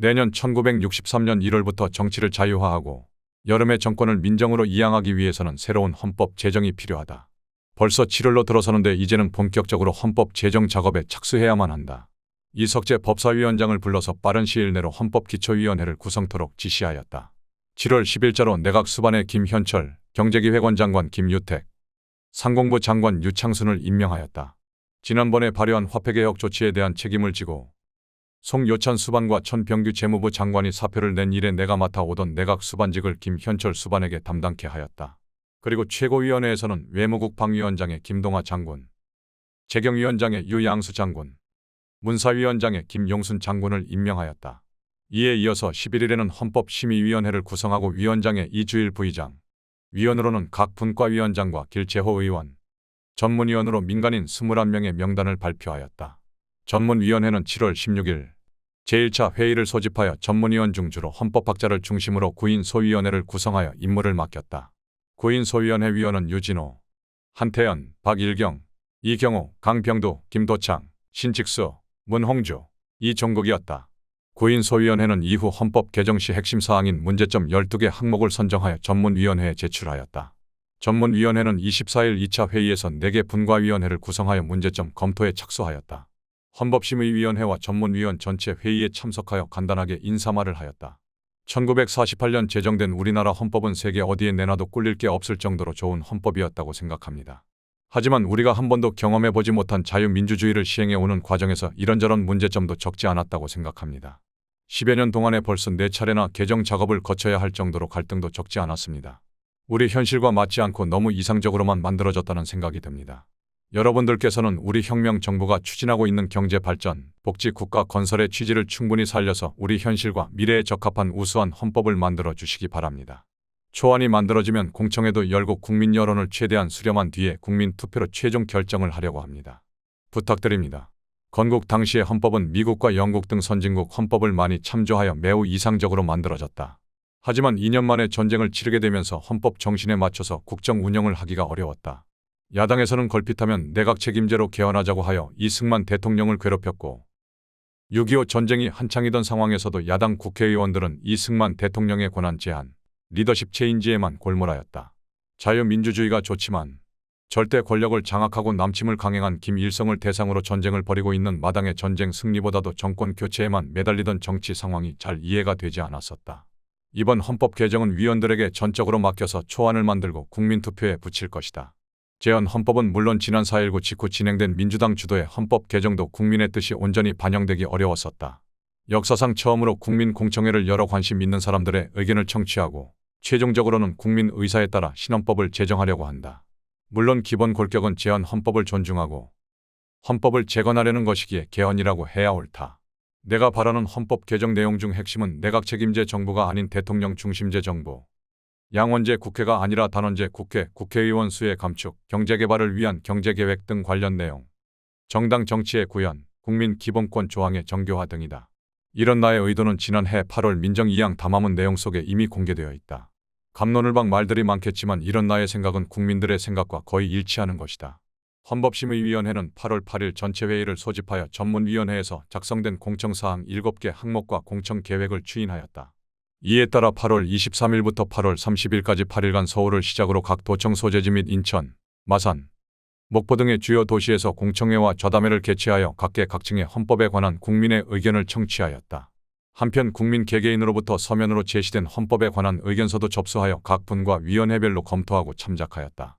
내년 1963년 1월부터 정치를 자유화하고 여름의 정권을 민정으로 이양하기 위해서는 새로운 헌법 제정이 필요하다. 벌써 7월로 들어서는데 이제는 본격적으로 헌법 제정 작업에 착수해야만 한다. 이석재 법사위원장을 불러서 빠른 시일 내로 헌법기초위원회를 구성토록 지시하였다. 7월 10일자로 내각 수반에 김현철, 경제기획원 장관 김유택, 상공부 장관 유창순을 임명하였다. 지난번에 발효한 화폐개혁 조치에 대한 책임을 지고 송요찬 수반과 천병규 재무부 장관이 사표를 낸 이래 내가 맡아오던 내각 수반직을 김현철 수반에게 담당케 하였다. 그리고 최고위원회에서는 외무국 방위원장의 김동하 장군, 재경위원장의 유양수 장군, 문사위원장의 김용순 장군을 임명하였다. 이에 이어서 11일에는 헌법심의위원회를 구성하고 위원장의 이주일 부의장, 위원으로는 각 분과위원장과 길재호 의원, 전문위원으로 민간인 21명의 명단을 발표하였다. 전문위원회는 7월 16일 제1차 회의를 소집하여 전문위원 중 주로 헌법학자를 중심으로 구인소위원회를 구성하여 임무를 맡겼다. 구인소위원회 위원은 유진호, 한태현, 박일경, 이경호, 강병두, 김도창, 신직수, 문홍주, 이종국이었다. 구인소위원회는 이후 헌법 개정 시 핵심 사항인 문제점 12개 항목을 선정하여 전문위원회에 제출하였다. 전문위원회는 24일 2차 회의에서 4개 분과위원회를 구성하여 문제점 검토에 착수하였다. 헌법심의위원회와 전문위원 전체 회의에 참석하여 간단하게 인사말을 하였다. 1948년 제정된 우리나라 헌법은 세계 어디에 내놔도 꿀릴 게 없을 정도로 좋은 헌법이었다고 생각합니다. 하지만 우리가 한 번도 경험해보지 못한 자유민주주의를 시행해오는 과정에서 이런저런 문제점도 적지 않았다고 생각합니다. 10여 년 동안에 벌써 4차례나 개정 작업을 거쳐야 할 정도로 갈등도 적지 않았습니다. 우리 현실과 맞지 않고 너무 이상적으로만 만들어졌다는 생각이 듭니다. 여러분들께서는 우리 혁명 정부가 추진하고 있는 경제 발전, 복지 국가 건설의 취지를 충분히 살려서 우리 현실과 미래에 적합한 우수한 헌법을 만들어 주시기 바랍니다. 초안이 만들어지면 공청회도 열고 국민 여론을 최대한 수렴한 뒤에 국민 투표로 최종 결정을 하려고 합니다. 부탁드립니다. 건국 당시의 헌법은 미국과 영국 등 선진국 헌법을 많이 참조하여 매우 이상적으로 만들어졌다. 하지만 2년 만에 전쟁을 치르게 되면서 헌법 정신에 맞춰서 국정 운영을 하기가 어려웠다. 야당에서는 걸핏하면 내각 책임제로 개헌하자고 하여 이승만 대통령을 괴롭혔고 6.25 전쟁이 한창이던 상황에서도 야당 국회의원들은 이승만 대통령의 권한 제한, 리더십 체인지에만 골몰하였다. 자유민주주의가 좋지만 절대 권력을 장악하고 남침을 강행한 김일성을 대상으로 전쟁을 벌이고 있는 마당의 전쟁 승리보다도 정권 교체에만 매달리던 정치 상황이 잘 이해가 되지 않았었다. 이번 헌법 개정은 위원들에게 전적으로 맡겨서 초안을 만들고 국민투표에 붙일 것이다. 제헌 헌법은 물론 지난 4.19 직후 진행된 민주당 주도의 헌법 개정도 국민의 뜻이 온전히 반영되기 어려웠었다. 역사상 처음으로 국민 공청회를 열어 관심 있는 사람들의 의견을 청취하고 최종적으로는 국민 의사에 따라 신헌법을 제정하려고 한다. 물론 기본 골격은 제헌 헌법을 존중하고 헌법을 재건하려는 것이기에 개헌이라고 해야 옳다. 내가 바라는 헌법 개정 내용 중 핵심은 내각 책임제 정부가 아닌 대통령 중심제 정부, 양원제 국회가 아니라 단원제 국회, 국회의원 수의 감축, 경제개발을 위한 경제계획 등 관련 내용, 정당 정치의 구현, 국민 기본권 조항의 정교화 등이다. 이런 나의 의도는 지난해 8월 민정 2항 담화문 내용 속에 이미 공개되어 있다. 갑론을박 말들이 많겠지만 이런 나의 생각은 국민들의 생각과 거의 일치하는 것이다. 헌법심의위원회는 8월 8일 전체 회의를 소집하여 전문위원회에서 작성된 공청사항 7개 항목과 공청계획을 추인하였다. 이에 따라 8월 23일부터 8월 30일까지 8일간 서울을 시작으로 각 도청 소재지 및 인천, 마산, 목포 등의 주요 도시에서 공청회와 좌담회를 개최하여 각계 각층의 헌법에 관한 국민의 의견을 청취하였다. 한편 국민 개개인으로부터 서면으로 제시된 헌법에 관한 의견서도 접수하여 각 분과 위원회별로 검토하고 참작하였다.